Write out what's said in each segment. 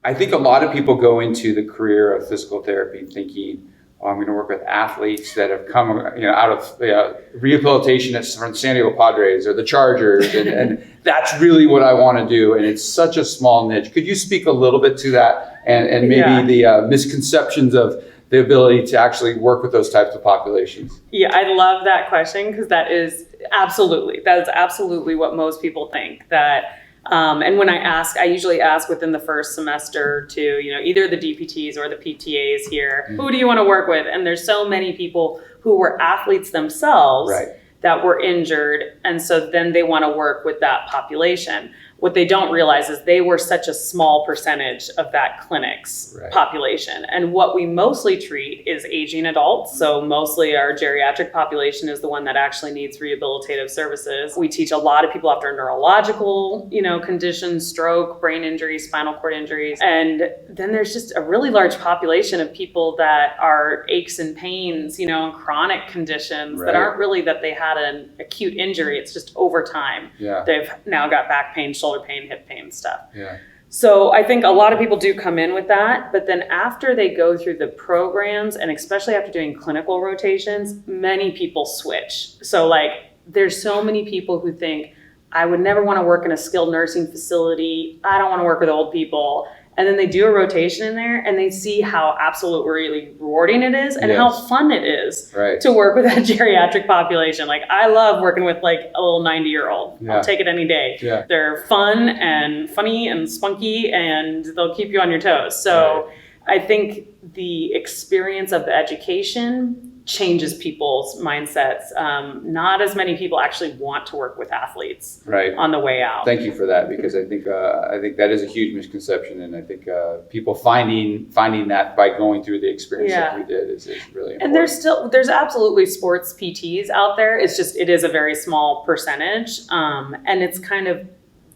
I think a lot of people go into the career of physical therapy thinking, oh, I'm going to work with athletes that have come, out of rehabilitation from San Diego Padres or the Chargers, and that's really what I want to do. And it's such a small niche. Could you speak a little bit to that and maybe the misconceptions of the ability to actually work with those types of populations? Yeah, I love that question because that is absolutely what most people think. That and when I usually ask within the first semester to, either the DPTs or the PTAs here, who do you want to work with? And there's so many people who were athletes themselves that were injured. And so then they want to work with that population. What they don't realize is they were such a small percentage of that clinic's population. And what we mostly treat is aging adults. So mostly our geriatric population is the one that actually needs rehabilitative services. We teach a lot of people after neurological, conditions, stroke, brain injuries, spinal cord injuries. And then there's just a really large population of people that are aches and pains, and chronic conditions that aren't really that they had an acute injury. It's just over time. They've now got back pain, shoulder pain, hip pain stuff. So I think a lot of people do come in with that, but then after they go through the programs, and especially after doing clinical rotations, many people switch. So there's so many people who think, I would never want to work in a skilled nursing facility. I don't want to work with old people. And then they do a rotation in there and they see how absolutely rewarding it is and how fun it is to work with that geriatric population. I love working with a little 90-year-old. I'll take it any day. They're fun and funny and spunky and they'll keep you on your toes. So I think the experience of the education changes people's mindsets. Not as many people actually want to work with athletes on the way out. Thank you for that, because I think that is a huge misconception, and I think people finding that by going through the experience that we did is really important. And there's absolutely sports PTs out there. It's just, it is a very small percentage. And it's kind of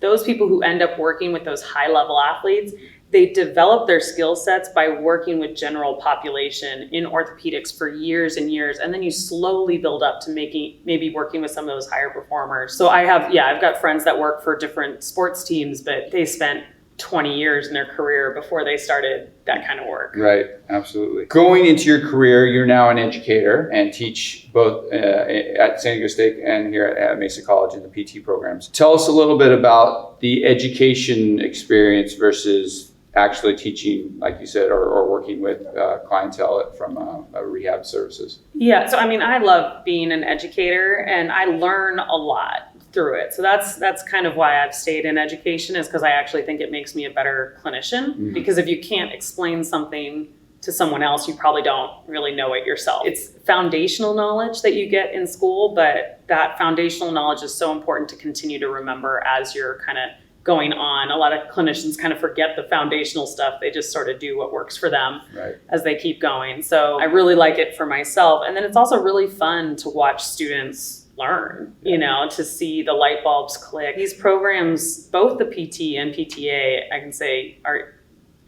those people who end up working with those high level athletes, they develop their skill sets by working with general population in orthopedics for years and years. And then you slowly build up to maybe working with some of those higher performers. So I've got friends that work for different sports teams, but they spent 20 years in their career before they started that kind of work. Right, absolutely. Going into your career, you're now an educator and teach both at San Diego State and here at Mesa College in the PT programs. Tell us a little bit about the education experience versus actually teaching, like you said, or working with clientele from rehab services. Yeah, so I love being an educator and I learn a lot through it. So that's kind of why I've stayed in education, is because I actually think it makes me a better clinician. Because if you can't explain something to someone else, you probably don't really know it yourself. It's foundational knowledge that you get in school, but that foundational knowledge is so important to continue to remember as you're kind of going on. A lot of clinicians kind of forget the foundational stuff. They just sort of do what works for them as they keep going. So I really like it for myself. And then it's also really fun to watch students learn, to see the light bulbs click. These programs, both the PT and PTA, I can say, are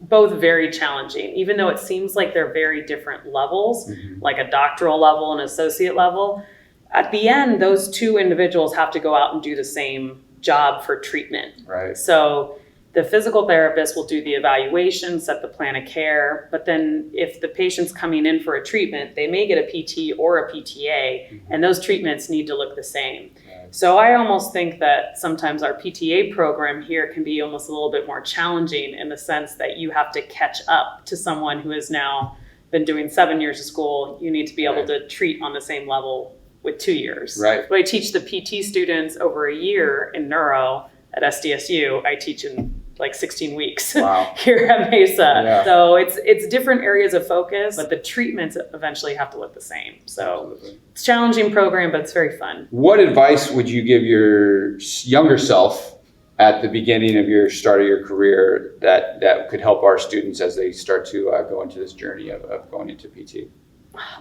both very challenging, even though it seems like they're very different levels, like a doctoral level and associate level. At the end, those two individuals have to go out and do the same job for treatment. So the physical therapist will do the evaluation, set the plan of care, but then if the patient's coming in for a treatment, they may get a PT or a PTA, and those treatments need to look the same. So I almost think that sometimes our PTA program here can be almost a little bit more challenging in the sense that you have to catch up to someone who has now been doing 7 years of school. You need to be able to treat on the same level with 2 years. So I teach the PT students over a year in neuro at SDSU. I teach in 16 weeks here at Mesa. So it's different areas of focus, but the treatments eventually have to look the same. So it's a challenging program, but it's very fun. What advice would you give your younger self at the beginning of your career that could help our students as they start to go into this journey of going into PT?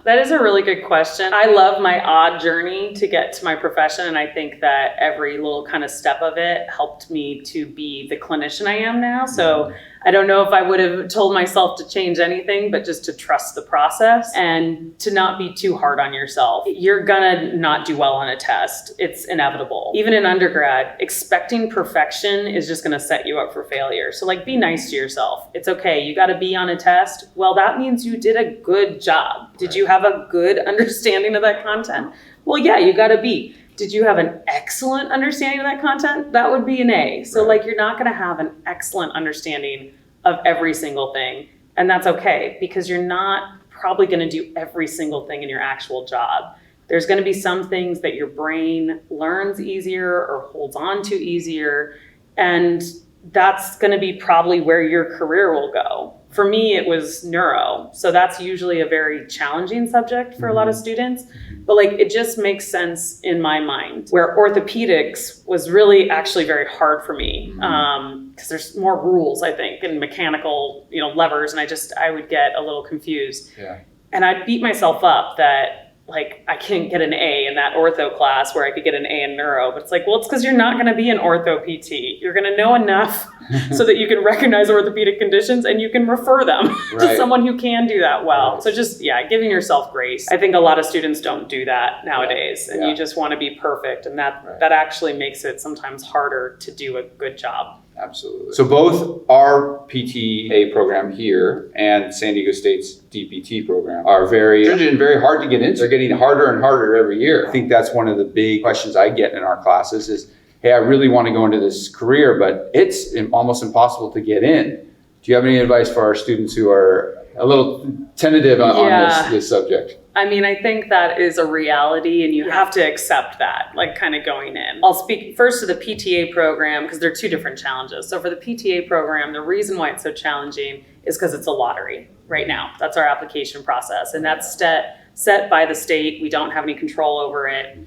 That is a really good question. I love my odd journey to get to my profession, and I think that every little kind of step of it helped me to be the clinician I am now. So I don't know if I would have told myself to change anything, but just to trust the process and to not be too hard on yourself. You're gonna not do well on a test. It's inevitable. Even in undergrad, expecting perfection is just gonna set you up for failure. So like, be nice to yourself. It's okay, you got a B on a test. Well, that means you did a good job. Did you have a good understanding of that content? Well, yeah, you got a B. Did you have an excellent understanding of that content? That would be an A. So like, you're not gonna have an excellent understanding of every single thing. And that's okay, because you're not probably gonna do every single thing in your actual job. There's gonna be some things that your brain learns easier or holds on to easier. And that's gonna be probably where your career will go. For me, it was neuro. So that's usually a very challenging subject for a lot of students. But like, it just makes sense in my mind. Where orthopedics was really actually very hard for me, because there's more rules, I think, and mechanical, levers, and I would get a little confused. Yeah. And I'd beat myself up that like, I can't get an A in that ortho class where I could get an A in neuro. But it's like, well, it's because you're not going to be an ortho PT. You're going to know enough so that you can recognize orthopedic conditions and you can refer them to someone who can do that well. So just, giving yourself grace. I think a lot of students don't do that nowadays, and you just want to be perfect. And that actually makes it sometimes harder to do a good job. Absolutely. So both our PTA program here and San Diego State's DPT program are very stringent and very hard to get into. They're getting harder and harder every year. I think that's one of the big questions I get in our classes is, hey, I really want to go into this career, but it's almost impossible to get in. Do you have any advice for our students who are a little tentative on this subject? I mean, I think that is a reality, and you have to accept that, like kind of going in. I'll speak first to the PTA program because there are two different challenges. So for the PTA program, the reason why it's so challenging is because it's a lottery right now. That's our application process, and that's set by the state. We don't have any control over it.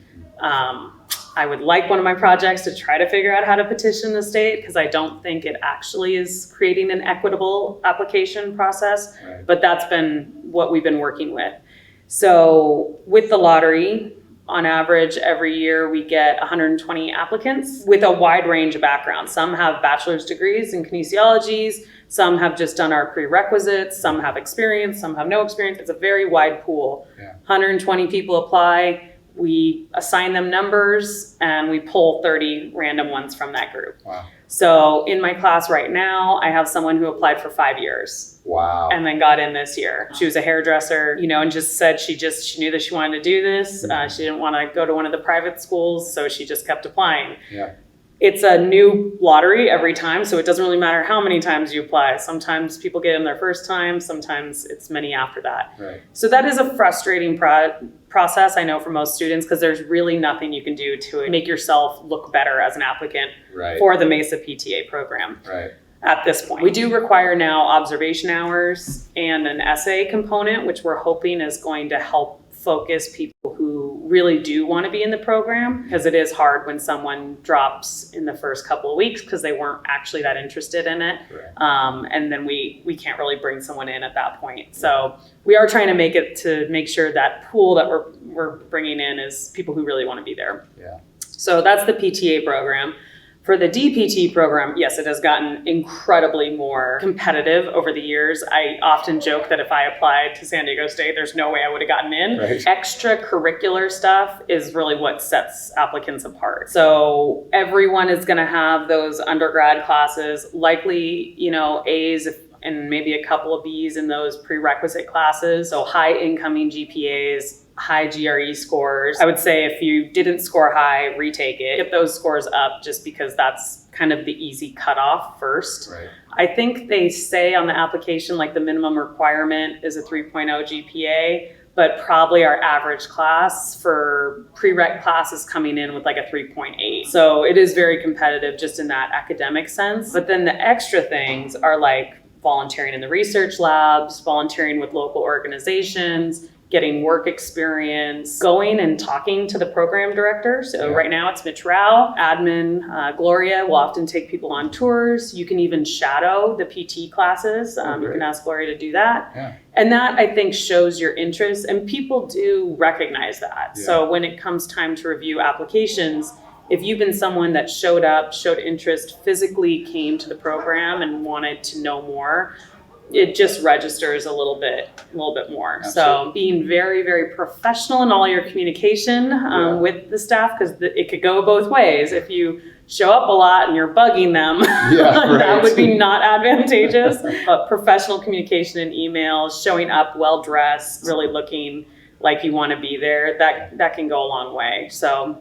I would like one of my projects to try to figure out how to petition the state, because I don't think it actually is creating an equitable application process, but that's been what we've been working with. So with the lottery, on average, every year we get 120 applicants with a wide range of backgrounds. Some have bachelor's degrees in kinesiologies, some have just done our prerequisites, some have experience, some have no experience. It's a very wide pool. 120 people apply. We assign them numbers and we pull 30 random ones from that group. Wow. So in my class right now, I have someone who applied for 5 years. Wow. And then got in this year. She was a hairdresser, and just said she knew that she wanted to do this. She didn't want to go to one of the private schools, so she just kept applying. Yeah. It's a new lottery every time, so it doesn't really matter how many times you apply. Sometimes people get in their first time, sometimes it's many after that. Right. So that is a frustrating process, I know, for most students, because there's really nothing you can do to make yourself look better as an applicant for the Mesa PTA program. Right. At this point, we do require now observation hours and an essay component, which we're hoping is going to help focus people who really do want to be in the program, because it is hard when someone drops in the first couple of weeks because they weren't actually that interested in it. And then we can't really bring someone in at that point. So we are trying to make sure that pool that we're bringing in is people who really want to be there. Yeah. So that's the PTA program. For the DPT program, yes, it has gotten incredibly more competitive over the years. I often joke that if I applied to San Diego State, there's no way I would have gotten in. Extracurricular stuff is really what sets applicants apart. So everyone is going to have those undergrad classes, likely, A's and maybe a couple of B's in those prerequisite classes. So high incoming GPAs, high GRE scores. I would say if you didn't score high, retake it. Get those scores up, just because that's kind of the easy cutoff first. I think they say on the application, like the minimum requirement is a 3.0 GPA, but probably our average class for prereq classes coming in with like a 3.8. So it is very competitive just in that academic sense. But then the extra things are like volunteering in the research labs, volunteering with local organizations, getting work experience, going and talking to the program director. So right now it's Mitch Rao, admin, Gloria will often take people on tours. You can even shadow the PT classes. You can ask Gloria to do that. And that, I think, shows your interest, and people do recognize that. So when it comes time to review applications, if you've been someone that showed up, showed interest, physically came to the program and wanted to know more, it just registers a little bit more. Absolutely. So being very, very professional in all your communication with the staff, because it could go both ways. If you show up a lot and you're bugging them, that would be not advantageous. But professional communication in emails, showing up well dressed, really looking like you want to be there, that can go a long way. So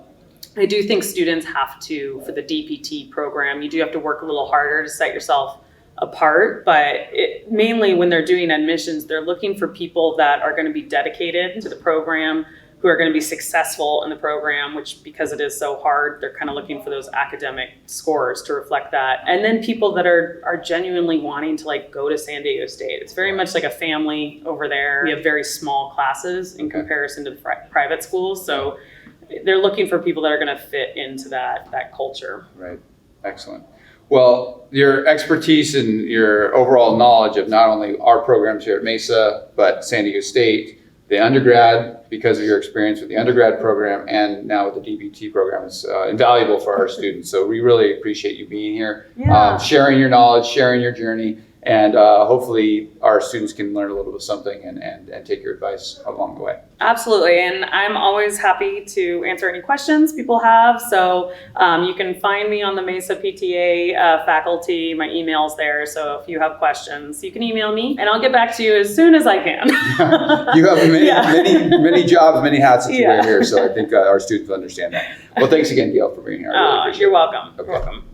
I do think students have to, for the DPT program, you do have to work a little harder to set yourself apart, but mainly when they're doing admissions, they're looking for people that are going to be dedicated to the program, who are going to be successful in the program, which, because it is so hard, they're kind of looking for those academic scores to reflect that. And then people that are genuinely wanting to like go to San Diego State. It's very much like a family over there. We have very small classes in comparison to the private schools. So they're looking for people that are going to fit into that culture. Right. Excellent. Well, your expertise and your overall knowledge of not only our programs here at Mesa, but San Diego State, the undergrad, because of your experience with the undergrad program and now with the DPT program, is invaluable for our students. So we really appreciate you being here, sharing your knowledge, sharing your journey, and hopefully our students can learn a little bit of something and take your advice along the way. Absolutely, and I'm always happy to answer any questions people have. So you can find me on the Mesa PTA faculty. My email's there, so if you have questions, you can email me, and I'll get back to you as soon as I can. You have many jobs, many hats that you wear here, so I think our students understand that. Well, thanks again, Gail, for being here. I really appreciate you're it. welcome. Okay. You're welcome.